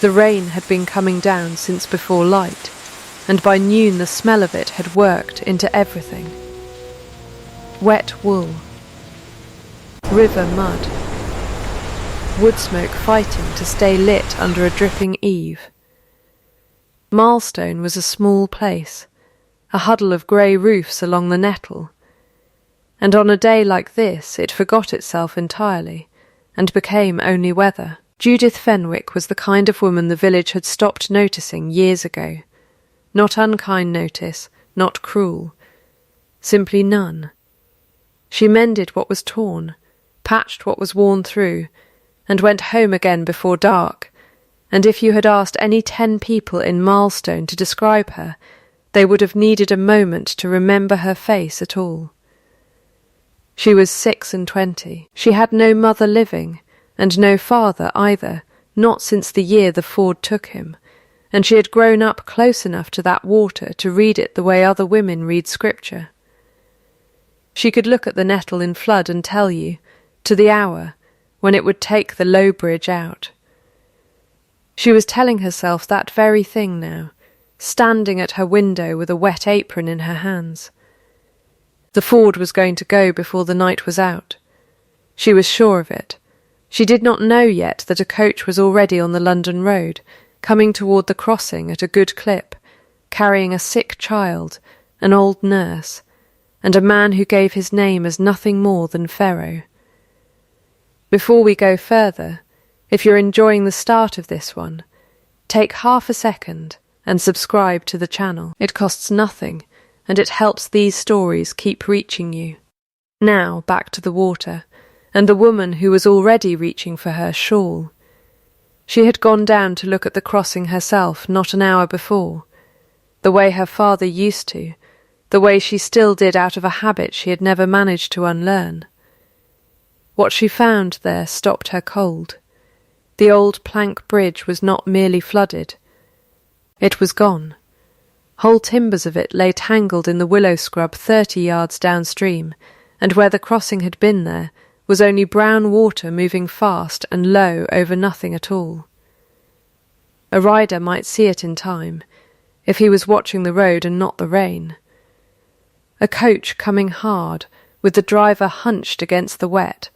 The rain had been coming down since before light, and by noon the smell of it had worked into everything. Wet wool, river mud, wood smoke fighting to stay lit under a dripping eave. Milestone was a small place, a huddle of grey roofs along the Nettle, and on a day like this it forgot itself entirely, and became only weather. Judith Fenwick was the kind of woman the village had stopped noticing years ago. Not unkind notice, not cruel, simply none. She mended what was torn, patched what was worn through, and went home again before dark, and if you had asked any 10 people in Milestone to describe her, they would have needed a moment to remember her face at all. She was 26. She had no mother living, and no father either, not since the year the Ford took him, and she had grown up close enough to that water to read it the way other women read scripture. She could look at the Nettle in flood and tell you, to the hour, when it would take the low bridge out. She was telling herself that very thing now, standing at her window with a wet apron in her hands. The Ford was going to go before the night was out. She was sure of it. She did not know yet that a coach was already on the London road, coming toward the crossing at a good clip, carrying a sick child, an old nurse, and a man who gave his name as nothing more than Pharaoh. Before we go further, if you're enjoying the start of this one, take half a second and subscribe to the channel. It costs nothing, and it helps these stories keep reaching you. Now back to the water, and the woman who was already reaching for her shawl. She had gone down to look at the crossing herself not an hour before, the way her father used to, the way she still did out of a habit she had never managed to unlearn. What she found there stopped her cold. The old plank bridge was not merely flooded. It was gone. Whole timbers of it lay tangled in the willow scrub 30 yards downstream, and where the crossing had been there was only brown water moving fast and low over nothing at all. A rider might see it in time, if he was watching the road and not the rain. A coach coming hard, with the driver hunched against the wet,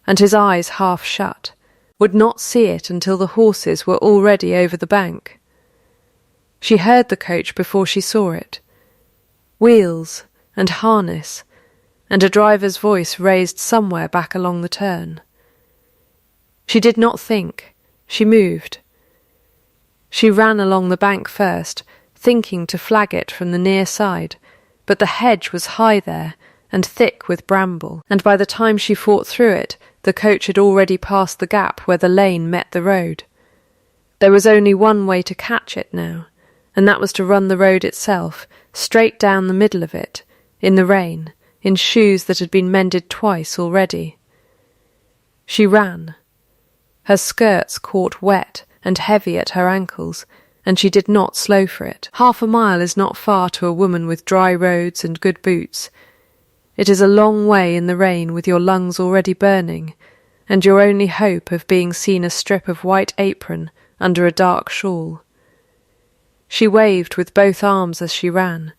and his eyes half shut, would not see it until the horses were already over the bank. She heard the coach before she saw it. Wheels and harness, and a driver's voice raised somewhere back along the turn. She did not think, she moved. She ran along the bank first, thinking to flag it from the near side, but the hedge was high there and thick with bramble, and by the time she fought through it, the coach had already passed the gap where the lane met the road. There was only one way to catch it now, and that was to run the road itself, straight down the middle of it, in the rain, in shoes that had been mended twice already. She ran. Her skirts caught wet and heavy at her ankles, and she did not slow for it. 1/2 mile is not far to a woman with dry roads and good boots. It is a long way in the rain with your lungs already burning, and your only hope of being seen a strip of white apron under a dark shawl. She waved with both arms as she ran.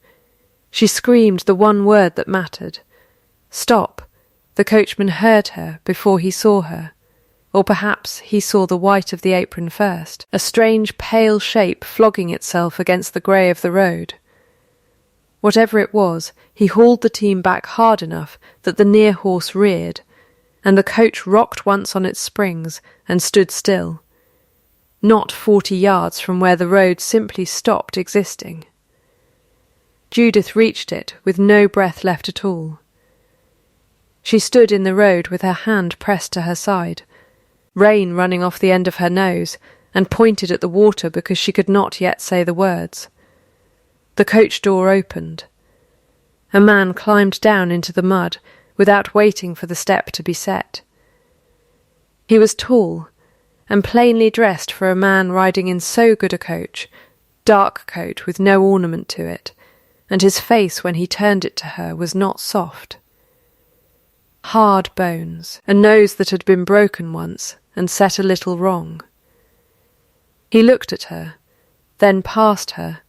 She screamed the one word that mattered. Stop. The coachman heard her before he saw her. Or perhaps he saw the white of the apron first, a strange pale shape flogging itself against the grey of the road. Whatever it was, he hauled the team back hard enough that the near horse reared, and the coach rocked once on its springs and stood still, not 40 yards from where the road simply stopped existing. Judith reached it with no breath left at all. She stood in the road with her hand pressed to her side, rain running off the end of her nose, and pointed at the water because she could not yet say the words. The coach door opened. A man climbed down into the mud without waiting for the step to be set. He was tall and plainly dressed for a man riding in so good a coach, dark coat with no ornament to it, and his face when he turned it to her was not soft. Hard bones, a nose that had been broken once and set a little wrong. He looked at her, then past her,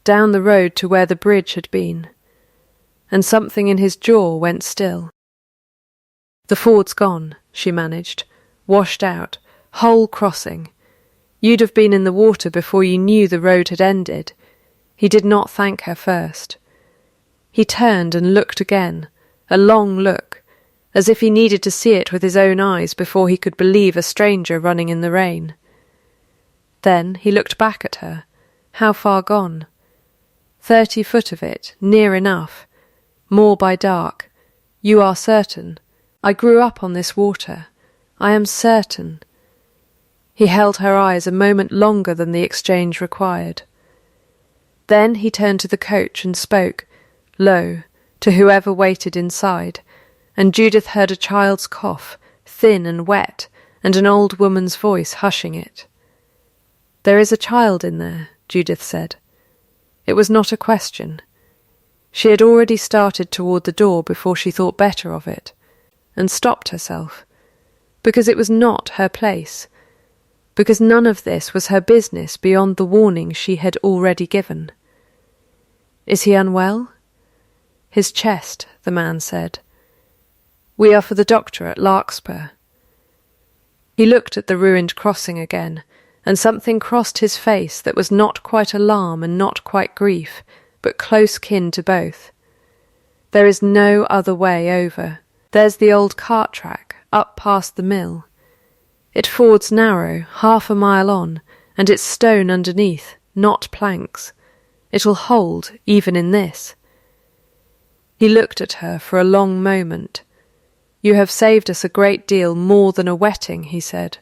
down the road to where the bridge had been, and something in his jaw went still. "The ford's gone," she managed, "washed out, whole crossing. You'd have been in the water before you knew the road had ended." He did not thank her first. He turned and looked again, a long look, as if he needed to see it with his own eyes before he could believe a stranger running in the rain. Then he looked back at her. How far gone? 30 foot of it, near enough. More by dark. "You are certain. I grew up on this water. I am certain." He held her eyes a moment longer than the exchange required. Then he turned to the coach and spoke, low, to whoever waited inside, and Judith heard a child's cough, thin and wet, and an old woman's voice hushing it. "There is a child in there," Judith said. It was not a question. She had already started toward the door before she thought better of it, and stopped herself, because it was not her place, because none of this was her business beyond the warning she had already given. "Is he unwell?" "His chest," the man said. "We are for the doctor at Larkspur." He looked at the ruined crossing again, and something crossed his face that was not quite alarm and not quite grief, but close kin to both. "There is no other way over. There's the old cart track, up past the mill. It fords narrow, 1/2 a mile on, and it's stone underneath, not planks. It'll hold, even in this." He looked at her for a long moment. "You have saved us a great deal more than a wetting," he said.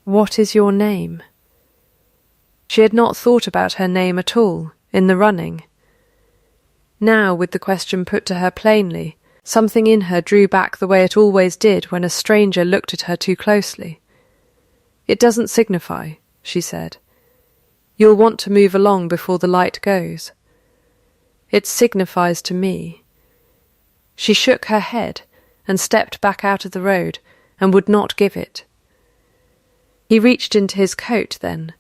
"What is your name?" She had not thought about her name at all, in the running. Now, with the question put to her plainly, something in her drew back the way it always did when a stranger looked at her too closely. "It doesn't signify," she said. "You'll want to move along before the light goes." "It signifies to me." She shook her head and stepped back out of the road and would not give it. He reached into his coat then,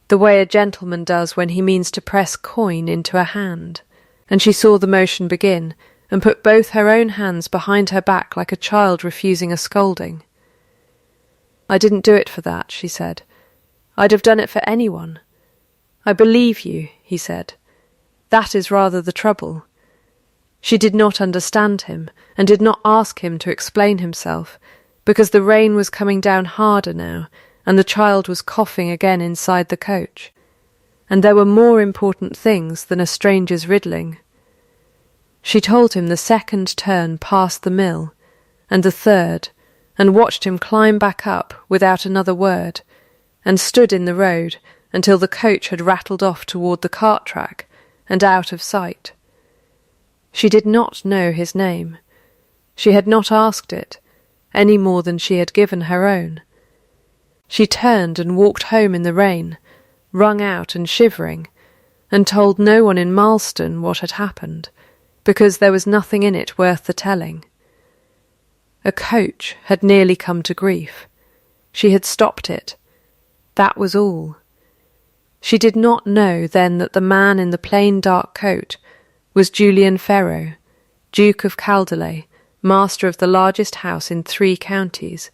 the way a gentleman does when he means to press coin into a hand, and she saw the motion begin, and put both her own hands behind her back like a child refusing a scolding. "I didn't do it for that," she said. "I'd have done it for anyone." "I believe you," he said. "That is rather the trouble." She did not understand him, and did not ask him to explain himself, because the rain was coming down harder now, and the child was coughing again inside the coach, and there were more important things than a stranger's riddling. She told him the second turn past the mill, and the third, and watched him climb back up without another word, and stood in the road until the coach had rattled off toward the cart track and out of sight. She did not know his name. She had not asked it, any more than she had given her own. She turned and walked home in the rain, wrung out and shivering, and told no one in Marlstone what had happened, because there was nothing in it worth the telling. A coach had nearly come to grief. She had stopped it. That was all. She did not know then that the man in the plain dark coat was Julian Ferro, Duke of Calderley, master of the largest house in 3 counties,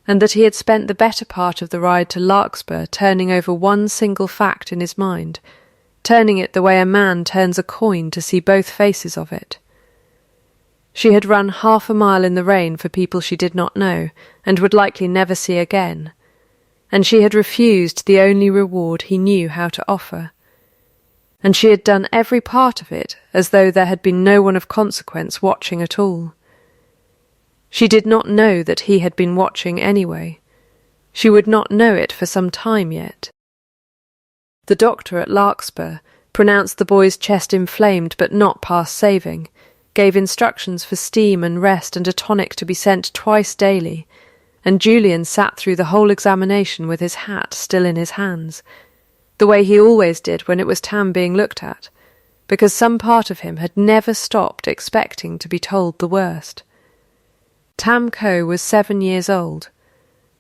and that he had spent the better part of the ride to Larkspur turning over one single fact in his mind, turning it the way a man turns a coin to see both faces of it. She had run 1/2 a mile in the rain for people she did not know, and would likely never see again, and she had refused the only reward he knew how to offer. And she had done every part of it as though there had been no one of consequence watching at all. She did not know that he had been watching anyway. She would not know it for some time yet. The doctor at Larkspur pronounced the boy's chest inflamed but not past saving, gave instructions for steam and rest and a tonic to be sent twice daily, and Julian sat through the whole examination with his hat still in his hands, the way he always did when it was Tam being looked at, because some part of him had never stopped expecting to be told the worst. Tam Coe was 7 years old,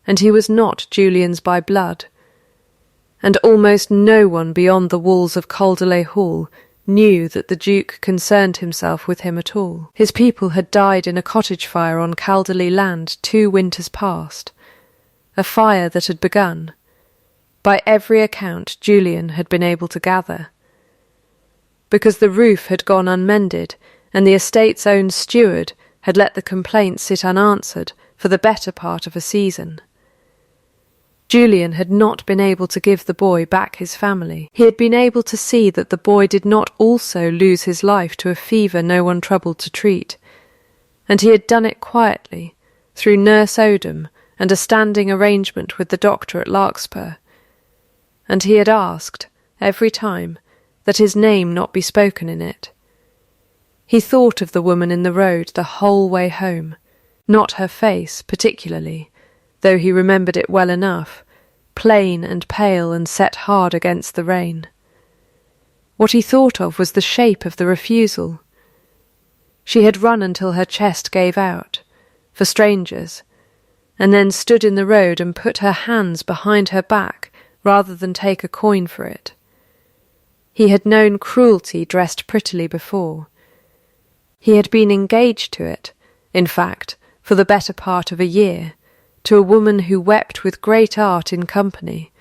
and he was not Julian's by blood, and almost no one beyond the walls of Calderley Hall knew that the Duke concerned himself with him at all. His people had died in a cottage fire on Calderley land 2 winters past, a fire that had begun, by every account Julian had been able to gather, because the roof had gone unmended, and the estate's own steward had let the complaint sit unanswered for the better part of a season. Julian had not been able to give the boy back his family. He had been able to see that the boy did not also lose his life to a fever no one troubled to treat, and he had done it quietly, through Nurse Odom and a standing arrangement with the doctor at Larkspur, and he had asked, every time, that his name not be spoken in it. He thought of the woman in the road the whole way home, not her face particularly, though he remembered it well enough, plain and pale and set hard against the rain. What he thought of was the shape of the refusal. She had run until her chest gave out, for strangers, and then stood in the road and put her hands behind her back rather than take a coin for it. He had known cruelty dressed prettily before. He had been engaged to it, in fact, for the better part of a year, to a woman who wept with great art in company,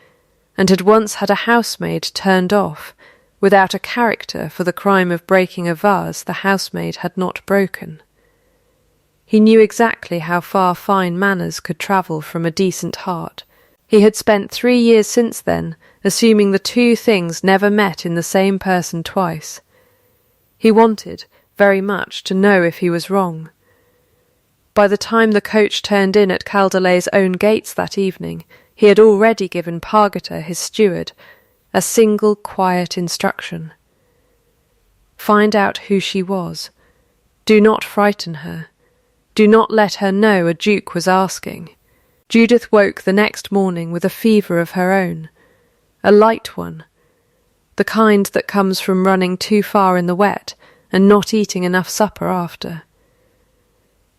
and had once had a housemaid turned off, without a character for the crime of breaking a vase the housemaid had not broken. He knew exactly how far fine manners could travel from a decent heart. He had spent 3 years since then assuming the 2 things never met in the same person twice. He wanted, very much, to know if he was wrong. By the time the coach turned in at Calderley's own gates that evening, he had already given Pargeter, his steward, a single quiet instruction. Find out who she was. Do not frighten her. Do not let her know a duke was asking. Judith woke the next morning with a fever of her own, a light one, the kind that comes from running too far in the wet and not eating enough supper after.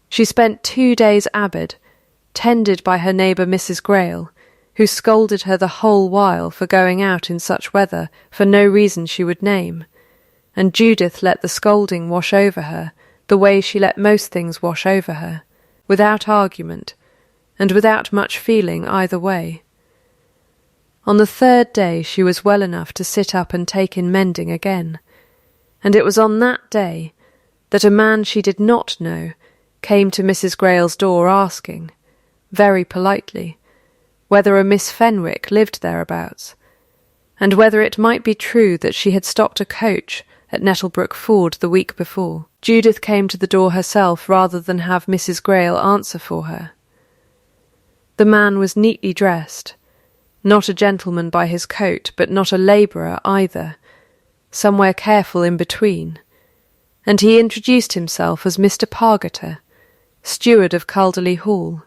She spent 2 days abed, tended by her neighbour Mrs. Grayle, who scolded her the whole while for going out in such weather for no reason she would name, and Judith let the scolding wash over her the way she let most things wash over her, without argument, and without much feeling either way. On the 3rd day she was well enough to sit up and take in mending again, and it was on that day that a man she did not know came to Mrs. Grayle's door asking, very politely, whether a Miss Fenwick lived thereabouts, and whether it might be true that she had stopped a coach at Nettlebrook Ford the week before. Judith came to the door herself rather than have Mrs. Grayle answer for her. The man was neatly dressed, not a gentleman by his coat, but not a labourer either, somewhere careful in between, and he introduced himself as Mr. Pargeter, steward of Calderley Hall.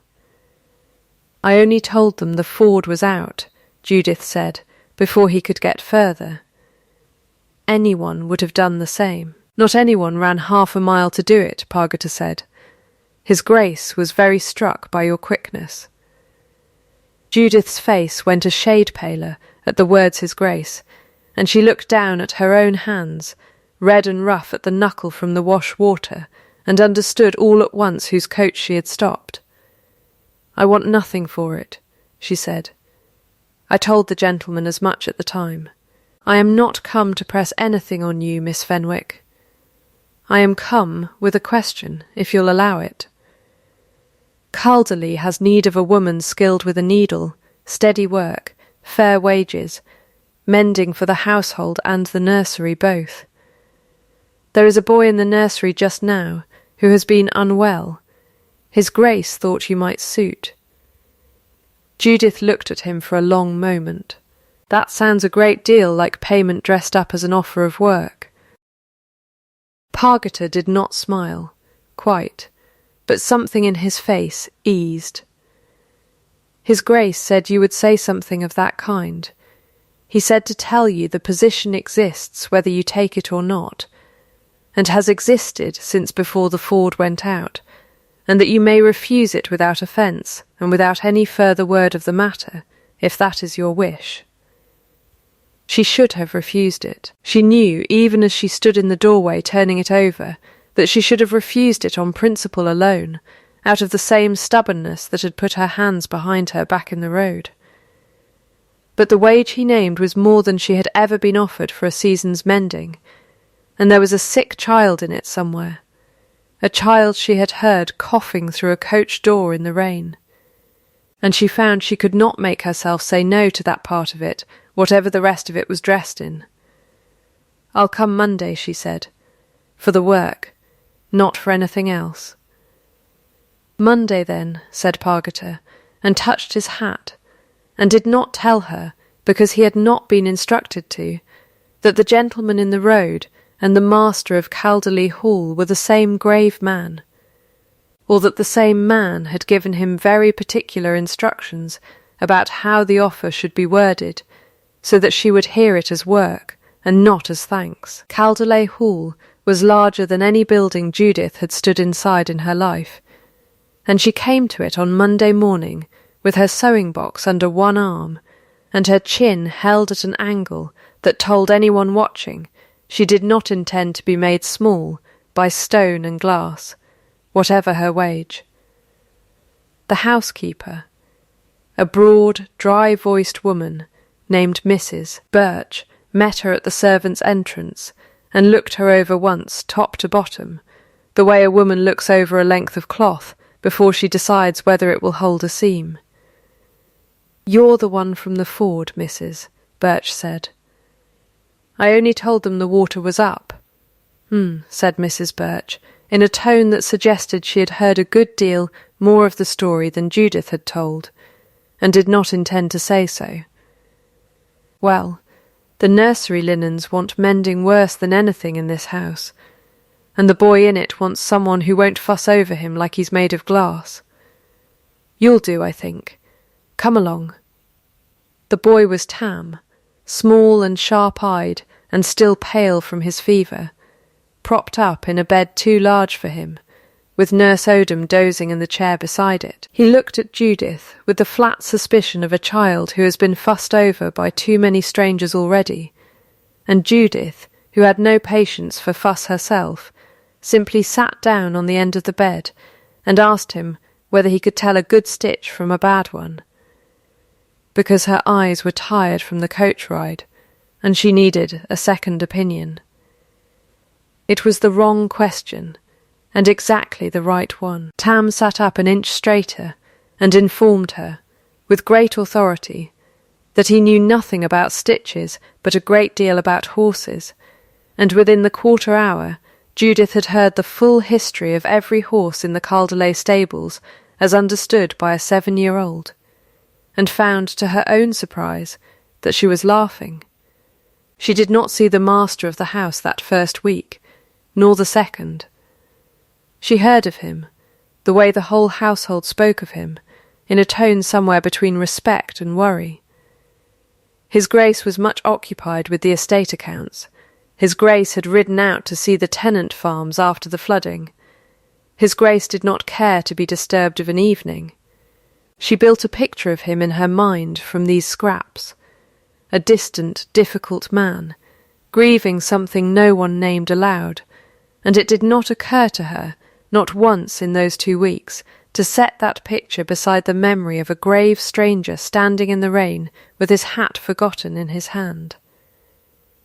I only told them the Ford was out, Judith said, before he could get further. Anyone would have done the same. Not anyone ran half a mile to do it, Pargeter said. His Grace was very struck by your quickness. Judith's face went a shade paler at the words His Grace, and she looked down at her own hands, red and rough at the knuckle from the wash-water, and understood all at once whose coach she had stopped. I want nothing for it, she said. I told the gentleman as much at the time. I am not come to press anything on you, Miss Fenwick. I am come with a question, if you'll allow it. Calderley has need of a woman skilled with a needle, steady work, fair wages, mending for the household and the nursery both. There is a boy in the nursery just now who has been unwell. His Grace thought you might suit. Judith looked at him for a long moment. That sounds a great deal like payment dressed up as an offer of work. Pargeter did not smile, quite, but something in his face eased. His Grace said you would say something of that kind. He said to tell you the position exists whether you take it or not, and has existed since before the Ford went out, and that you may refuse it without offence, and without any further word of the matter, if that is your wish. She should have refused it. She knew, even as she stood in the doorway turning it over, that she should have refused it on principle alone, out of the same stubbornness that had put her hands behind her back in the road. But the wage he named was more than she had ever been offered for a season's mending, and there was a sick child in it somewhere, a child she had heard coughing through a coach door in the rain. And she found she could not make herself say no to that part of it, whatever the rest of it was dressed in. "I'll come Monday," she said, "for the work, not for anything else." "Monday, then," said Pargeter, and touched his hat, and did not tell her, because he had not been instructed to, that the gentleman in the road and the master of Calderley Hall were the same grave man, or that the same man had given him very particular instructions about how the offer should be worded, so that she would hear it as work and not as thanks. Calderley Hall was larger than any building Judith had stood inside in her life, and she came to it on Monday morning with her sewing-box under one arm, and her chin held at an angle that told anyone watching she did not intend to be made small by stone and glass, whatever her wage. The housekeeper, a broad, dry-voiced woman named Mrs. Birch, met her at the servants' entrance and looked her over once, top to bottom, the way a woman looks over a length of cloth before she decides whether it will hold a seam. "You're the one from the ford, Mrs.," Birch said. "I only told them the water was up." Said Mrs. Birch, in a tone that suggested she had heard a good deal more of the story than Judith had told, and did not intend to say so. "Well, the nursery linens want mending worse than anything in this house, and the boy in it wants someone who won't fuss over him like he's made of glass. You'll do, I think. Come along." The boy was Tam, small and sharp-eyed and still pale from his fever, propped up in a bed too large for him, with Nurse Odom dozing in the chair beside it. He looked at Judith with the flat suspicion of a child who has been fussed over by too many strangers already, and Judith, who had no patience for fuss herself, simply sat down on the end of the bed and asked him whether he could tell a good stitch from a bad one, because her eyes were tired from the coach ride, and she needed a second opinion. It was the wrong question, and exactly the right one. Tam sat up an inch straighter and informed her, with great authority, that he knew nothing about stitches but a great deal about horses, and within the quarter hour Judith had heard the full history of every horse in the Calderley stables as understood by a 7-year-old, and found to her own surprise that she was laughing. She did not see the master of the house that first week, nor the second. She heard of him, the way the whole household spoke of him, in a tone somewhere between respect and worry. His Grace was much occupied with the estate accounts. His Grace had ridden out to see the tenant farms after the flooding. His Grace did not care to be disturbed of an evening. She built a picture of him in her mind from these scraps, a distant, difficult man, grieving something no one named aloud, and it did not occur to her, not once in those 2 weeks, to set that picture beside the memory of a grave stranger standing in the rain with his hat forgotten in his hand.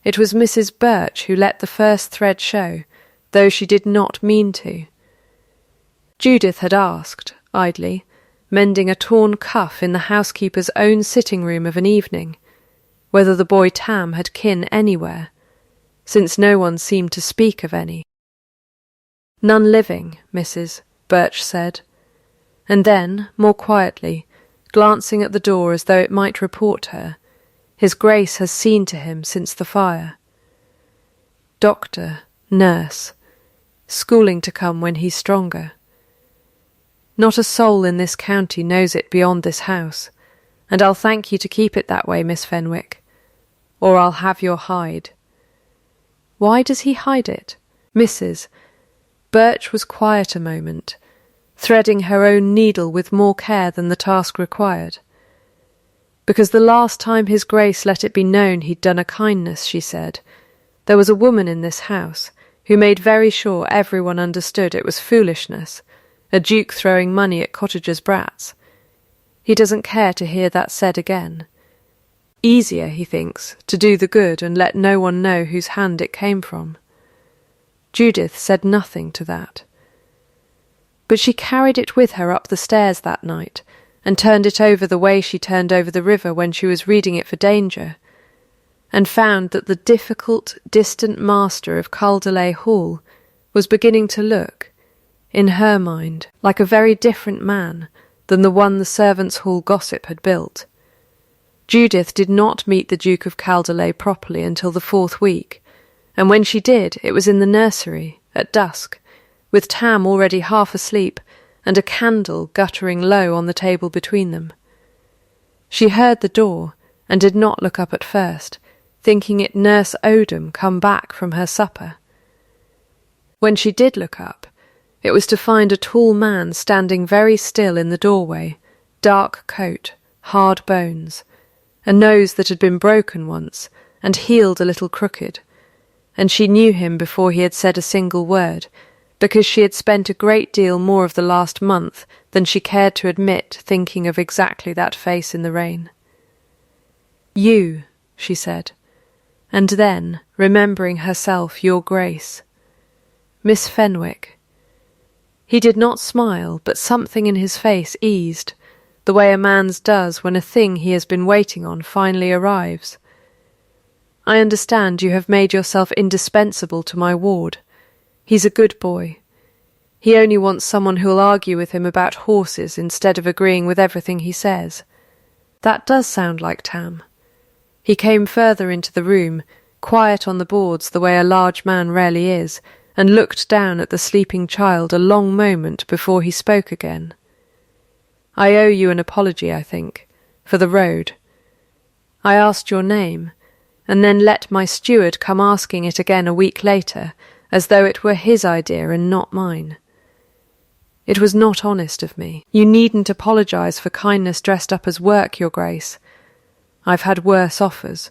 It was Mrs. Birch who let the first thread show, though she did not mean to. Judith had asked, idly, mending a torn cuff in the housekeeper's own sitting-room of an evening, whether the boy Tam had kin anywhere, since no one seemed to speak of any. "None living, Mrs., Birch said, and then, more quietly, glancing at the door as though it might report her, His Grace has seen to him since the fire. Doctor, nurse, schooling to come when he's stronger. Not a soul in this county knows it beyond this house, and I'll thank you to keep it that way, Miss Fenwick, or I'll have your hide." "Why does he hide it?" Mrs. Birch was quiet a moment, threading her own needle with more care than the task required. Because the last time his Grace let it be known he'd done a kindness, she said, there was a woman in this house who made very sure everyone understood it was foolishness, a duke throwing money at cottagers' brats. He doesn't care to hear that said again. Easier, he thinks, to do the good and let no one know whose hand it came from. Judith said nothing to that. But she carried it with her up the stairs that night, and turned it over the way she turned over the river when she was reading it for danger, and found that the difficult, distant master of Calderley Hall was beginning to look, in her mind, like a very different man than the one the servants' hall gossip had built. Judith did not meet the Duke of Calderley properly until the 4th week, and when she did, it was in the nursery, at dusk, with Tam already half asleep, and a candle guttering low on the table between them. She heard the door, and did not look up at first, thinking it Nurse Odom come back from her supper. When she did look up, it was to find a tall man standing very still in the doorway, dark coat, hard bones, a nose that had been broken once, and healed a little crooked, and she knew him before he had said a single word, because she had spent a great deal more of the last month than she cared to admit thinking of exactly that face in the rain. "You," she said, and then, remembering herself, "Your Grace." "Miss Fenwick." He did not smile, but something in his face eased, the way a man's does when a thing he has been waiting on finally arrives. "I understand you have made yourself indispensable to my ward. He's a good boy. He only wants someone who'll argue with him about horses instead of agreeing with everything he says." That does sound like Tam. He came further into the room, quiet on the boards the way a large man rarely is, and looked down at the sleeping child a long moment before he spoke again. "I owe you an apology, I think, for the road. I asked your name, and then let my steward come asking it again a week later, as though it were his idea and not mine. It was not honest of me. You needn't apologise for kindness dressed up as work, Your Grace. I've had worse offers.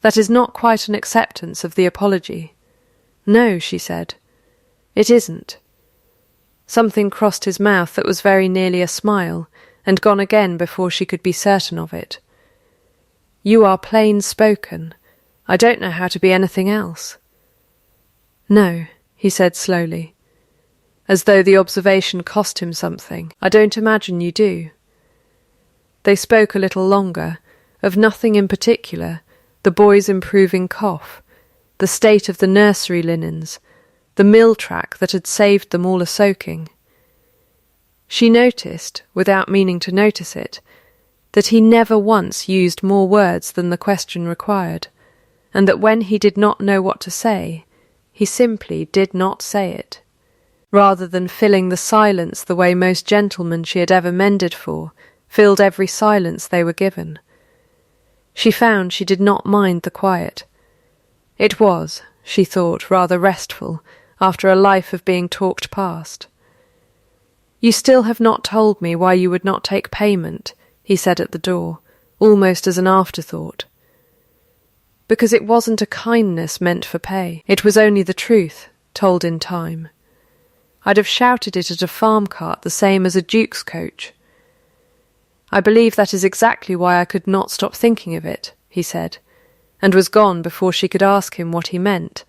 That is not quite an acceptance of the apology." "No," she said. "It isn't." Something crossed his mouth that was very nearly a smile, and gone again before she could be certain of it. "You are plain-spoken. I don't know how to be anything else." "No," he said slowly, as though the observation cost him something. "I don't imagine you do." They spoke a little longer, of nothing in particular, the boy's improving cough, the state of the nursery linens, the mill track that had saved them all a soaking. She noticed, without meaning to notice it, that he never once used more words than the question required, and that when he did not know what to say, he simply did not say it, rather than filling the silence the way most gentlemen she had ever mended for filled every silence they were given. She found she did not mind the quiet. It was, she thought, rather restful, after a life of being talked past. "You still have not told me why you would not take payment," he said at the door, almost as an afterthought. "Because it wasn't a kindness meant for pay. It was only the truth, told in time. I'd have shouted it at a farm cart the same as a duke's coach." "I believe that is exactly why I could not stop thinking of it," he said, and was gone before she could ask him what he meant,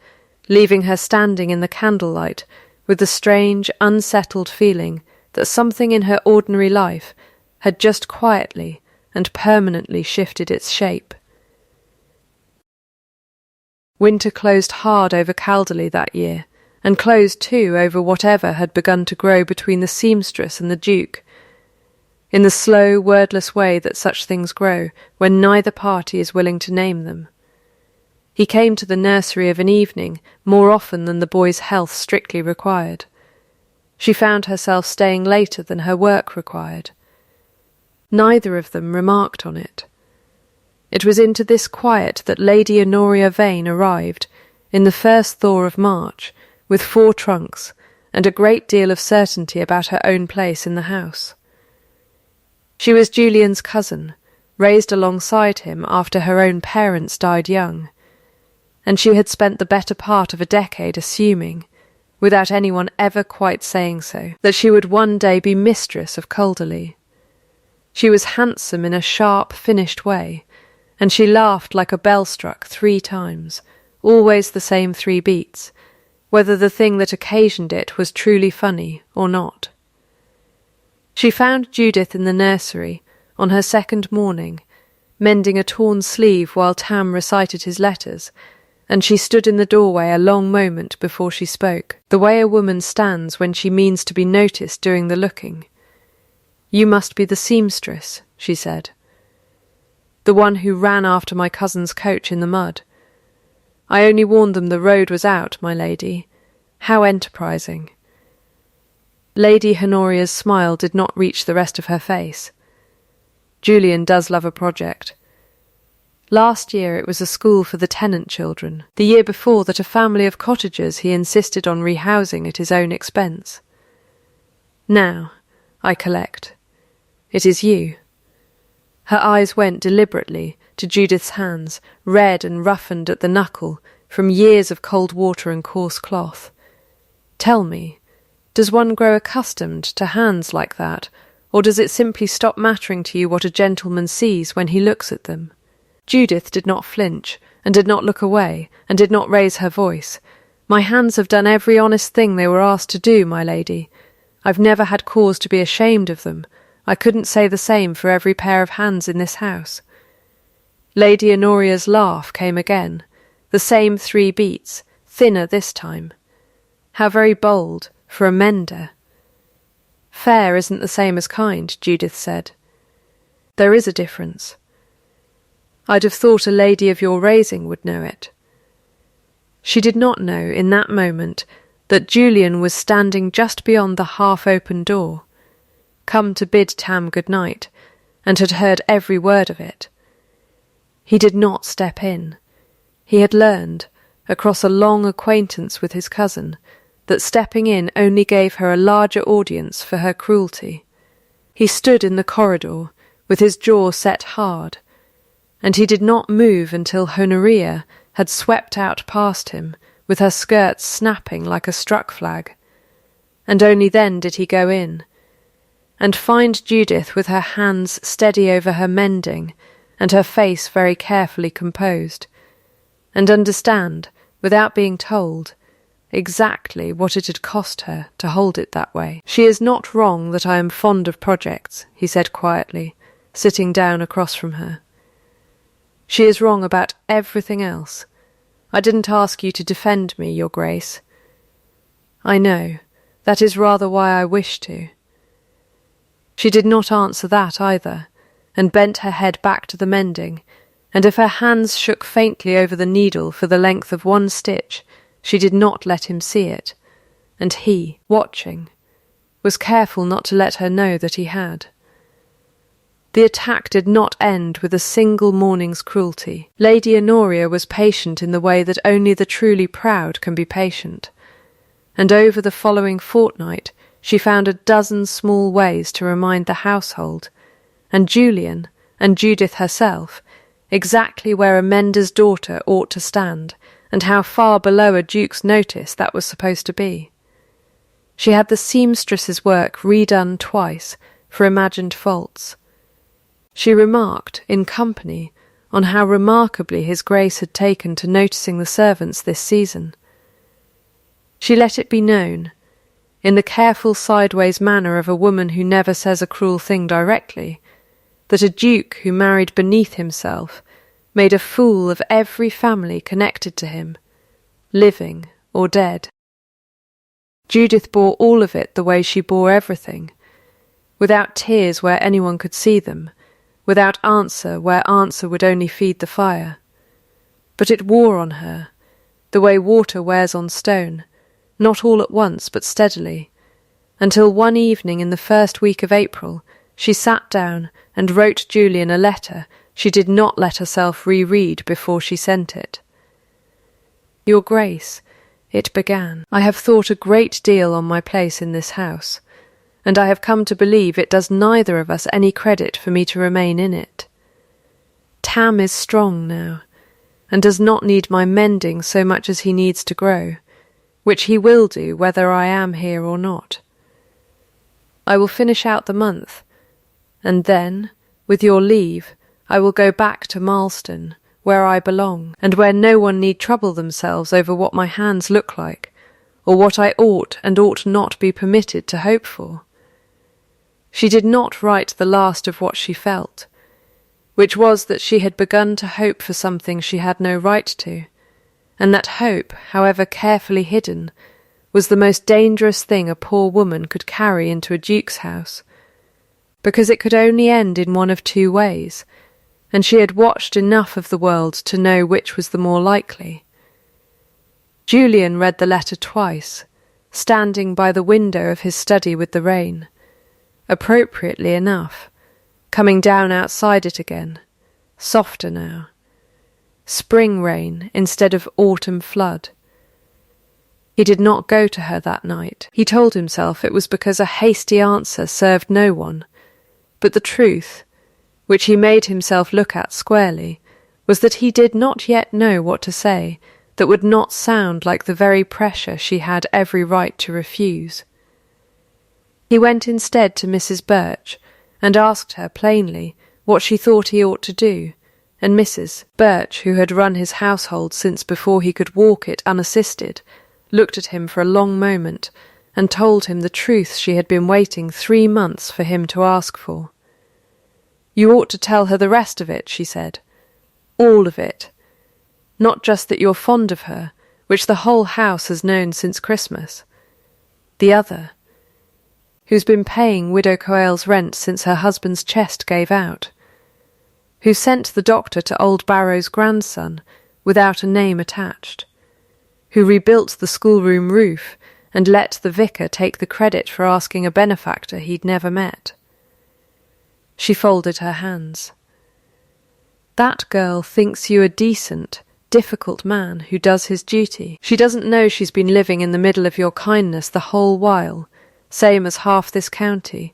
leaving her standing in the candlelight with the strange, unsettled feeling that something in her ordinary life had just quietly and permanently shifted its shape. Winter closed hard over Calderley that year, and closed too over whatever had begun to grow between the seamstress and the Duke, in the slow, wordless way that such things grow when neither party is willing to name them. He came to the nursery of an evening more often than the boy's health strictly required. She found herself staying later than her work required. Neither of them remarked on it. It was into this quiet that Lady Honoria Vane arrived, in the first thaw of March, with 4 trunks, and a great deal of certainty about her own place in the house. She was Julian's cousin, raised alongside him after her own parents died young, and she had spent the better part of a decade assuming, without anyone ever quite saying so, that she would one day be mistress of Calderley. She was handsome in a sharp, finished way, and she laughed like a bell struck 3 times, always the same 3 beats, whether the thing that occasioned it was truly funny or not. She found Judith in the nursery on her second morning, mending a torn sleeve while Tam recited his letters, and she stood in the doorway a long moment before she spoke, the way a woman stands when she means to be noticed doing the looking. "You must be the seamstress," she said. "The one who ran after my cousin's coach in the mud. I only warned them the road was out, my lady. How enterprising." Lady Honoria's smile did not reach the rest of her face. "Julian does love a project. Last year it was a school for the tenant children. The year before that a family of cottagers he insisted on rehousing at his own expense. Now, I collect. It is you." Her eyes went deliberately to Judith's hands, red and roughened at the knuckle from years of cold water and coarse cloth. "Tell me, does one grow accustomed to hands like that, or does it simply stop mattering to you what a gentleman sees when he looks at them?" Judith did not flinch, and did not look away, and did not raise her voice. "My hands have done every honest thing they were asked to do, my lady. I've never had cause to be ashamed of them. I couldn't say the same for every pair of hands in this house." Lady Honoria's laugh came again, the same 3 beats, thinner this time. How very bold, for a mender. "Fair isn't the same as kind," Judith said. "There is a difference. I'd have thought a lady of your raising would know it." She did not know, in that moment, that Julian was standing just beyond the half-open door, come to bid Tam good night, and had heard every word of it. He did not step in. He had learned, across a long acquaintance with his cousin, that stepping in only gave her a larger audience for her cruelty. He stood in the corridor, with his jaw set hard, and he did not move until Honoria had swept out past him, with her skirts snapping like a struck flag. And only then did he go in, and find Judith with her hands steady over her mending, and her face very carefully composed, and understand, without being told, exactly what it had cost her to hold it that way. "She is not wrong that I am fond of projects," he said quietly, sitting down across from her. "She is wrong about everything else. I didn't ask you to defend me, Your Grace." "I know. That is rather why I wish to." She did not answer that either, and bent her head back to the mending, and if her hands shook faintly over the needle for the length of 1 stitch, she did not let him see it, and he, watching, was careful not to let her know that he had. The attack did not end with a single morning's cruelty. Lady Honoria was patient in the way that only the truly proud can be patient, and over the following fortnight she found a dozen small ways to remind the household, and Julian, and Judith herself, exactly where a mender's daughter ought to stand, and how far below a duke's notice that was supposed to be. She had the seamstress's work redone twice for imagined faults. She remarked, in company, on how remarkably his Grace had taken to noticing the servants this season. She let it be known, in the careful sideways manner of a woman who never says a cruel thing directly, that a duke who married beneath himself made a fool of every family connected to him, living or dead. Judith bore all of it the way she bore everything, without tears where anyone could see them, without answer where answer would only feed the fire. But it wore on her, the way water wears on stone, not all at once but steadily, until one evening in the first week of April she sat down and wrote Julian a letter she did not let herself reread before she sent it. "Your Grace," it began, "I have thought a great deal on my place in this house, and I have come to believe it does neither of us any credit for me to remain in it. Tam is strong now, and does not need my mending so much as he needs to grow, which he will do whether I am here or not. I will finish out the month, and then, with your leave, I will go back to Marston, where I belong, and where no one need trouble themselves over what my hands look like, or what I ought and ought not be permitted to hope for. She did not write the last of what she felt, which was that she had begun to hope for something she had no right to, and that hope, however carefully hidden, was the most dangerous thing a poor woman could carry into a duke's house, because it could only end in one of two ways, and she had watched enough of the world to know which was the more likely. Julian read the letter twice, standing by the window of his study with the rain, appropriately enough, coming down outside it again, softer now. Spring rain instead of autumn flood. He did not go to her that night. He told himself it was because a hasty answer served no one, but the truth, which he made himself look at squarely, was that he did not yet know what to say that would not sound like the very pressure she had every right to refuse. He went instead to Mrs. Birch, and asked her plainly what she thought he ought to do, and Mrs. Birch, who had run his household since before he could walk it unassisted, looked at him for a long moment, and told him the truth she had been waiting 3 months for him to ask for. "You ought to tell her the rest of it," she said. "All of it. Not just that you're fond of her, which the whole house has known since Christmas. The other, who's been paying Widow Coel's rent since her husband's chest gave out, who sent the doctor to old Barrow's grandson without a name attached, who rebuilt the schoolroom roof and let the vicar take the credit for asking a benefactor he'd never met." She folded her hands. "That girl thinks you a decent, difficult man who does his duty. She doesn't know she's been living in the middle of your kindness the whole while, same as half this county,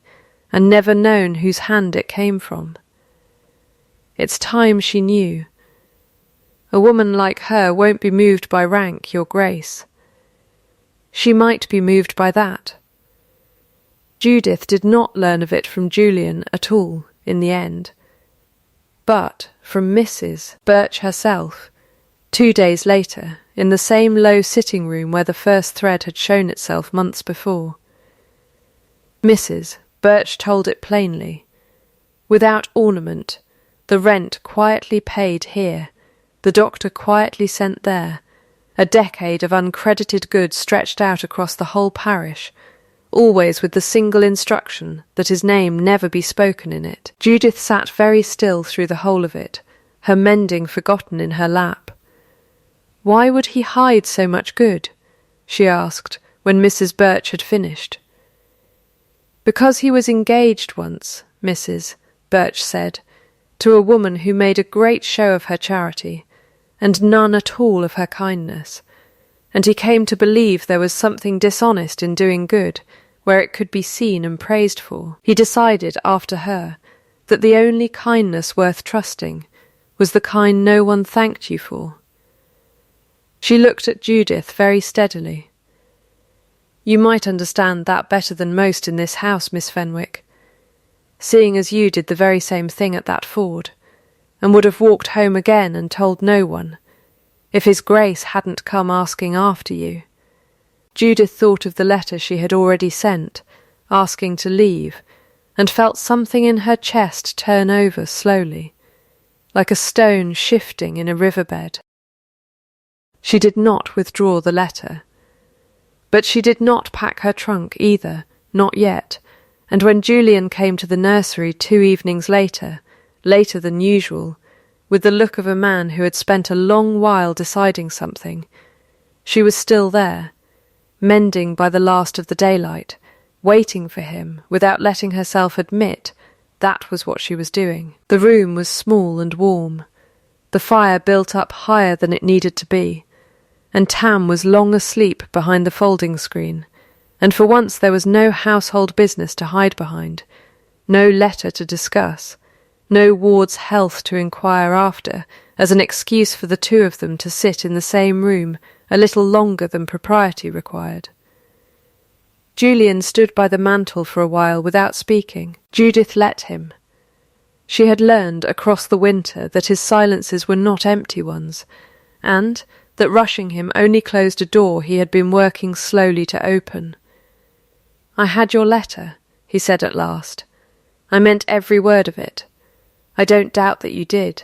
and never known whose hand it came from. It's time she knew. A woman like her won't be moved by rank, your grace. She might be moved by that." Judith did not learn of it from Julian at all, in the end, but from Mrs. Birch herself, 2 days later, in the same low sitting room where the first thread had shown itself months before. Mrs. Birch told it plainly, without ornament, the rent quietly paid here, the doctor quietly sent there, a decade of uncredited goods stretched out across the whole parish, always with the single instruction that his name never be spoken in it. Judith sat very still through the whole of it, her mending forgotten in her lap. "Why would he hide so much good?" she asked, when Mrs. Birch had finished. "Because he was engaged once," Mrs. Birch said, "to a woman who made a great show of her charity, and none at all of her kindness, and he came to believe there was something dishonest in doing good, where it could be seen and praised for. He decided, after her, that the only kindness worth trusting was the kind no one thanked you for." She looked at Judith very steadily. "You might understand that better than most in this house, Miss Fenwick, seeing as you did the very same thing at that ford, and would have walked home again and told no one, if his grace hadn't come asking after you." Judith thought of the letter she had already sent, asking to leave, and felt something in her chest turn over slowly, like a stone shifting in a riverbed. She did not withdraw the letter, but she did not pack her trunk either, not yet, and when Julian came to the nursery 2 evenings later than usual, with the look of a man who had spent a long while deciding something, she was still there, mending by the last of the daylight, waiting for him without letting herself admit that was what she was doing. The room was small and warm, the fire built up higher than it needed to be, and Tam was long asleep behind the folding screen, and for once there was no household business to hide behind, no letter to discuss, no ward's health to inquire after, as an excuse for the two of them to sit in the same room a little longer than propriety required. Julian stood by the mantel for a while without speaking. Judith let him. She had learned across the winter that his silences were not empty ones, and that rushing him only closed a door he had been working slowly to open. "I had your letter," he said at last. "I meant every word of it. I don't doubt that you did."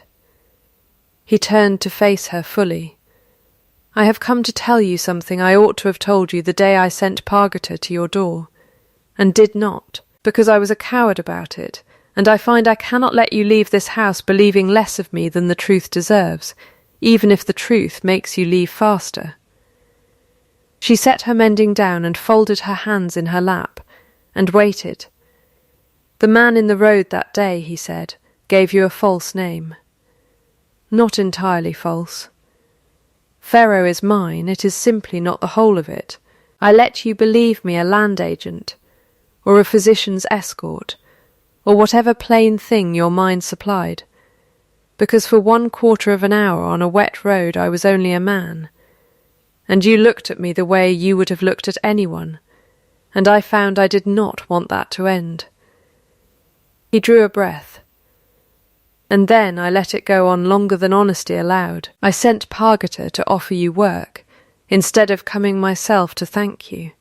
He turned to face her fully. "I have come to tell you something I ought to have told you the day I sent Pargata to your door, and did not, because I was a coward about it, and I find I cannot let you leave this house believing less of me than the truth deserves, even if the truth makes you leave faster." She set her mending down and folded her hands in her lap, and waited. "The man in the road that day," he said, "gave you a false name." "Not entirely false. Pharaoh is mine, it is simply not the whole of it. I let you believe me a land agent, or a physician's escort, or whatever plain thing your mind supplied, because for 1/4 of an hour on a wet road I was only a man, and you looked at me the way you would have looked at anyone, and I found I did not want that to end." He drew a breath. "And then I let it go on longer than honesty allowed. I sent Pargata to offer you work, instead of coming myself to thank you,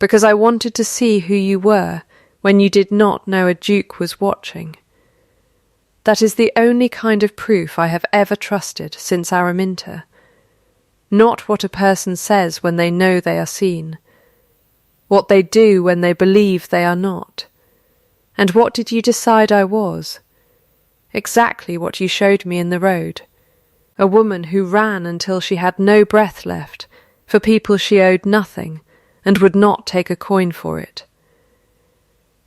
because I wanted to see who you were when you did not know a duke was watching. That is the only kind of proof I have ever trusted since Araminta. Not what a person says when they know they are seen, what they do when they believe they are not. And what did you decide I was? Exactly what you showed me in the road. A woman who ran until she had no breath left, for people she owed nothing, and would not take a coin for it."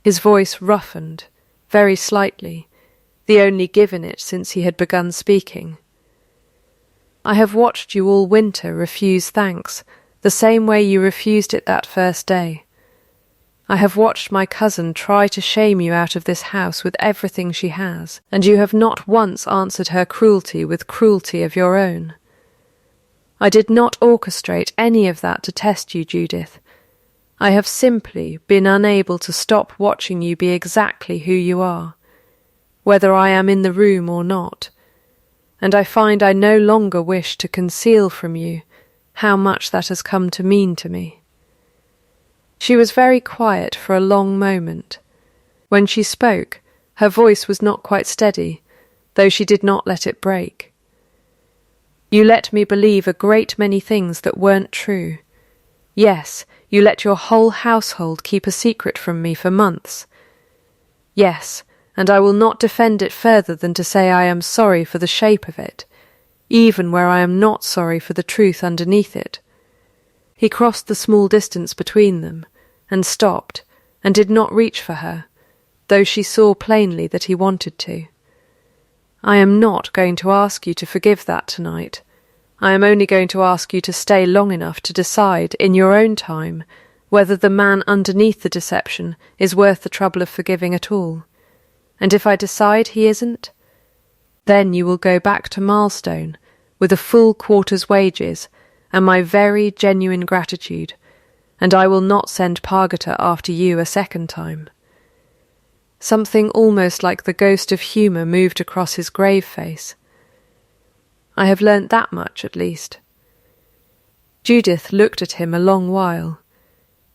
His voice roughened, very slightly, the only give in it since he had begun speaking. "I have watched you all winter refuse thanks, the same way you refused it that first day. I have watched my cousin try to shame you out of this house with everything she has, and you have not once answered her cruelty with cruelty of your own. I did not orchestrate any of that to test you, Judith. I have simply been unable to stop watching you be exactly who you are, whether I am in the room or not, and I find I no longer wish to conceal from you how much that has come to mean to me." She was very quiet for a long moment. When she spoke, her voice was not quite steady, though she did not let it break. "You let me believe a great many things that weren't true. Yes, you let your whole household keep a secret from me for months. Yes, and I will not defend it further than to say I am sorry for the shape of it, even where I am not sorry for the truth underneath it." He crossed the small distance between them, and stopped, and did not reach for her, though she saw plainly that he wanted to. "I am not going to ask you to forgive that tonight. I am only going to ask you to stay long enough to decide, in your own time, whether the man underneath the deception is worth the trouble of forgiving at all. And if I decide he isn't, then you will go back to Milestone with a full quarter's wages and my very genuine gratitude, and I will not send Pargata after you a second time." Something almost like the ghost of humour moved across his grave face. "I have learnt that much, at least." Judith looked at him a long while,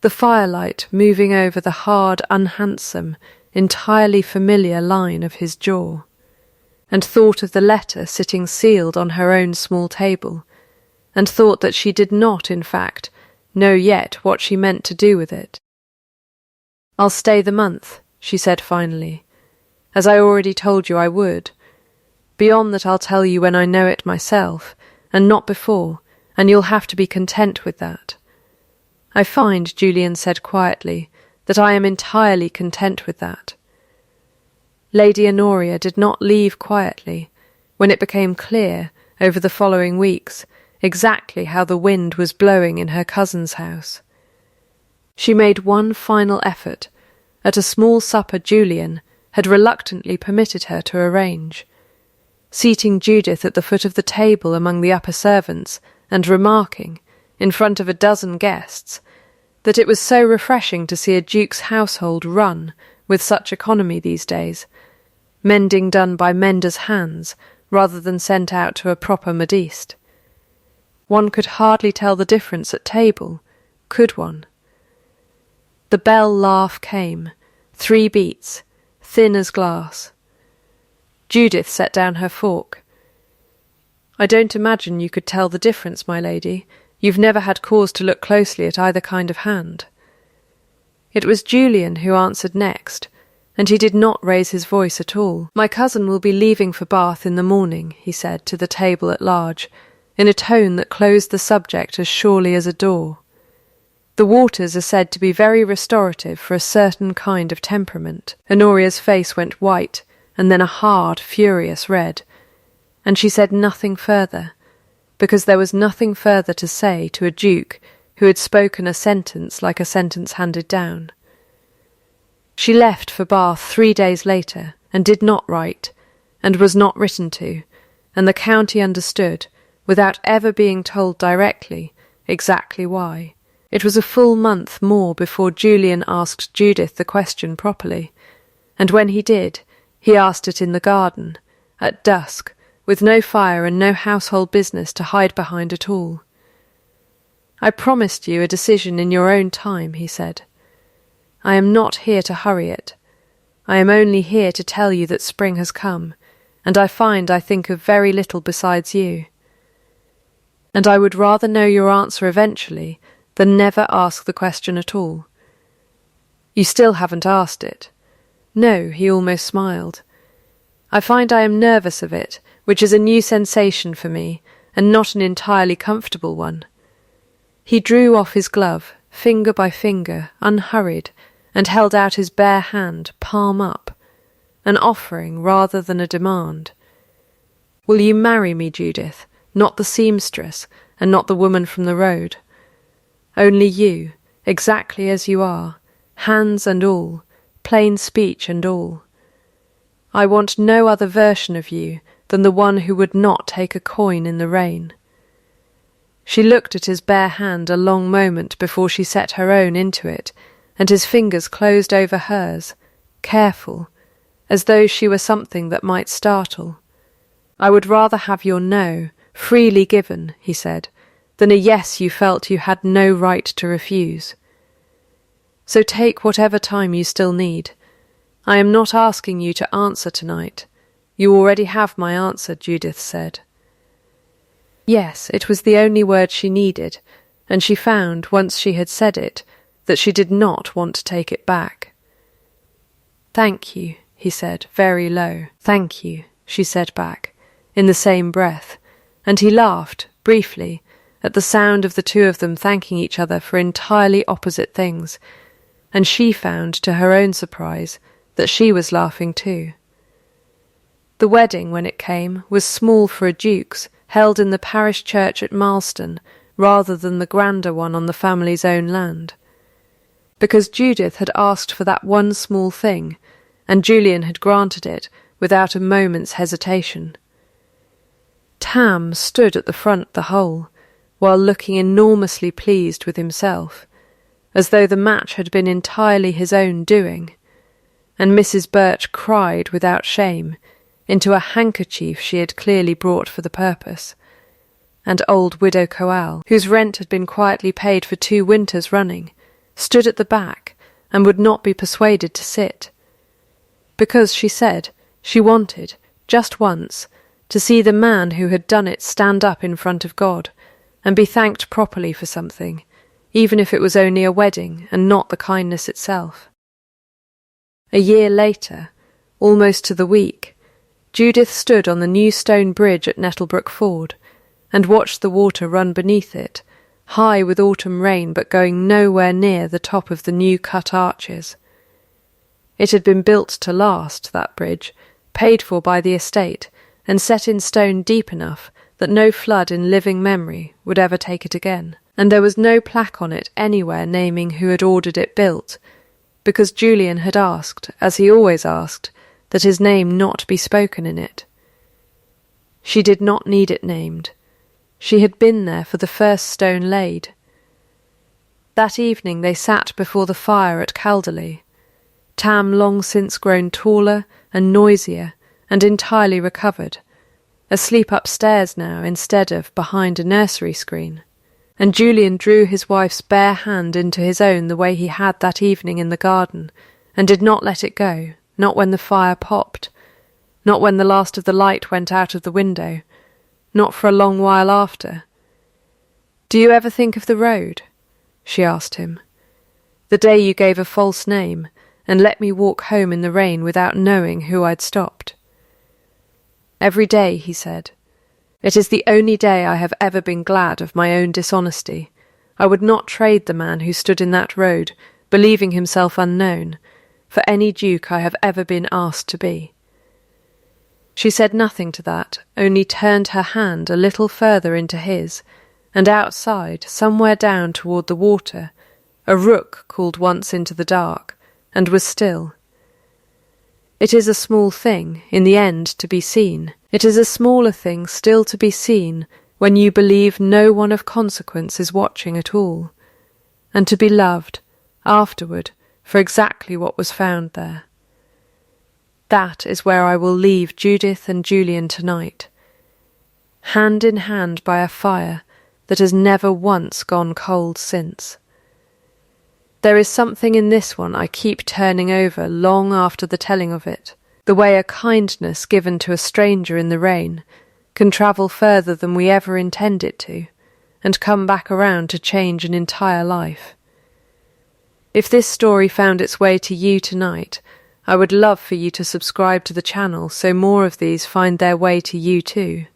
the firelight moving over the hard, unhandsome, entirely familiar line of his jaw, and thought of the letter sitting sealed on her own small table, and thought that she did not, in fact, know yet what she meant to do with it. "I'll stay the month," she said finally, "as I already told you I would. Beyond that I'll tell you when I know it myself, and not before, and you'll have to be content with that." "I find," Julian said quietly, "that I am entirely content with that." Lady Honoria did not leave quietly, when it became clear, over the following weeks, exactly how the wind was blowing in her cousin's house. She made one final effort, at a small supper Julian, had reluctantly permitted her to arrange, seating Judith at the foot of the table among the upper servants and remarking, in front of a dozen guests, that it was so refreshing to see a duke's household run with such economy these days, mending done by menders' hands rather than sent out to a proper modiste. One could hardly tell the difference at table, could one? The bell laugh came, 3 beats, thin as glass. Judith set down her fork. "I don't imagine you could tell the difference, my lady. You've never had cause to look closely at either kind of hand." It was Julian who answered next, and he did not raise his voice at all. "My cousin will be leaving for Bath in the morning," he said to the table at large, in a tone that closed the subject as surely as a door. "The waters are said to be very restorative for a certain kind of temperament." Honoria's face went white, and then a hard, furious red, and she said nothing further, because there was nothing further to say to a duke who had spoken a sentence like a sentence handed down. She left for Bath 3 days later, and did not write, and was not written to, and the county understood, without ever being told directly, exactly why. It was a full month more before Julian asked Judith the question properly, and when he did, he asked it in the garden, at dusk, with no fire and no household business to hide behind at all. "I promised you a decision in your own time," he said. "I am not here to hurry it. I am only here to tell you that spring has come, and I find I think of very little besides you. And I would rather know your answer eventually than never ask the question at all. You still haven't asked it." "No," he almost smiled. "I find I am nervous of it, which is a new sensation for me, and not an entirely comfortable one." He drew off his glove, finger by finger, unhurried, and held out his bare hand, palm up, an offering rather than a demand. "Will you marry me, Judith, not the seamstress, and not the woman from the road? Only you, exactly as you are, hands and all, plain speech and all. I want no other version of you than the one who would not take a coin in the rain." She looked at his bare hand a long moment before she set her own into it, and his fingers closed over hers, careful, as though she were something that might startle. "I would rather have your no, freely given," he said, "than a yes you felt you had no right to refuse. So take whatever time you still need. I am not asking you to answer tonight. You already have my answer," Judith said. Yes, it was the only word she needed, and she found, once she had said it, that she did not want to take it back. "Thank you," he said, very low. "Thank you," she said back, in the same breath, and he laughed, briefly, at the sound of the two of them thanking each other for entirely opposite things, and she found, to her own surprise, that she was laughing too. The wedding, when it came, was small for a duke's, held in the parish church at Marston, rather than the grander one on the family's own land. Because Judith had asked for that one small thing, and Julian had granted it without a moment's hesitation. Tam stood at the front the whole, while looking enormously pleased with himself, as though the match had been entirely his own doing, and Mrs. Birch cried without shame into a handkerchief she had clearly brought for the purpose, and old Widow Coal, whose rent had been quietly paid for 2 winters running, stood at the back and would not be persuaded to sit, because, she said, she wanted, just once, to see the man who had done it stand up in front of God and be thanked properly for something, even if it was only a wedding and not the kindness itself. A year later, almost to the week, Judith stood on the new stone bridge at Nettlebrook Ford, and watched the water run beneath it, high with autumn rain but going nowhere near the top of the new cut arches. It had been built to last, that bridge, paid for by the estate, and set in stone deep enough that no flood in living memory would ever take it again, and there was no plaque on it anywhere naming who had ordered it built, because Julian had asked, as he always asked, that his name not be spoken in it. She did not need it named. She had been there for the first stone laid. That evening they sat before the fire at Calderley, Tam long since grown taller and noisier and entirely recovered, asleep upstairs now instead of behind a nursery screen, and Julian drew his wife's bare hand into his own the way he had that evening in the garden, and did not let it go, not when the fire popped, not when the last of the light went out of the window, not for a long while after. "Do you ever think of the road?" she asked him. "The day you gave a false name and let me walk home in the rain without knowing who I'd stopped." "Every day," he said. "It is the only day I have ever been glad of my own dishonesty. I would not trade the man who stood in that road, believing himself unknown, for any duke I have ever been asked to be." She said nothing to that, only turned her hand a little further into his, and outside, somewhere down toward the water, a rook called once into the dark, and was still. It is a small thing, in the end, to be seen. It is a smaller thing still to be seen when you believe no one of consequence is watching at all, and to be loved, afterward, for exactly what was found there. That is where I will leave Judith and Julian tonight, hand in hand by a fire that has never once gone cold since. There is something in this one I keep turning over long after the telling of it, the way a kindness given to a stranger in the rain can travel further than we ever intend it to, and come back around to change an entire life. If this story found its way to you tonight, I would love for you to subscribe to the channel so more of these find their way to you too.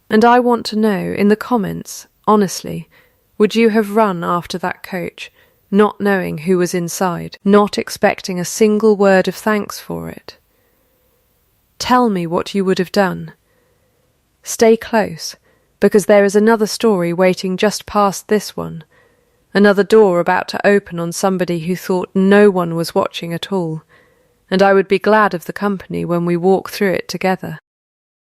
And I want to know, in the comments, honestly, would you have run after that coach, not knowing who was inside, not expecting a single word of thanks for it? Tell me what you would have done. Stay close, because there is another story waiting just past this one, another door about to open on somebody who thought no one was watching at all, and I would be glad of the company when we walk through it together.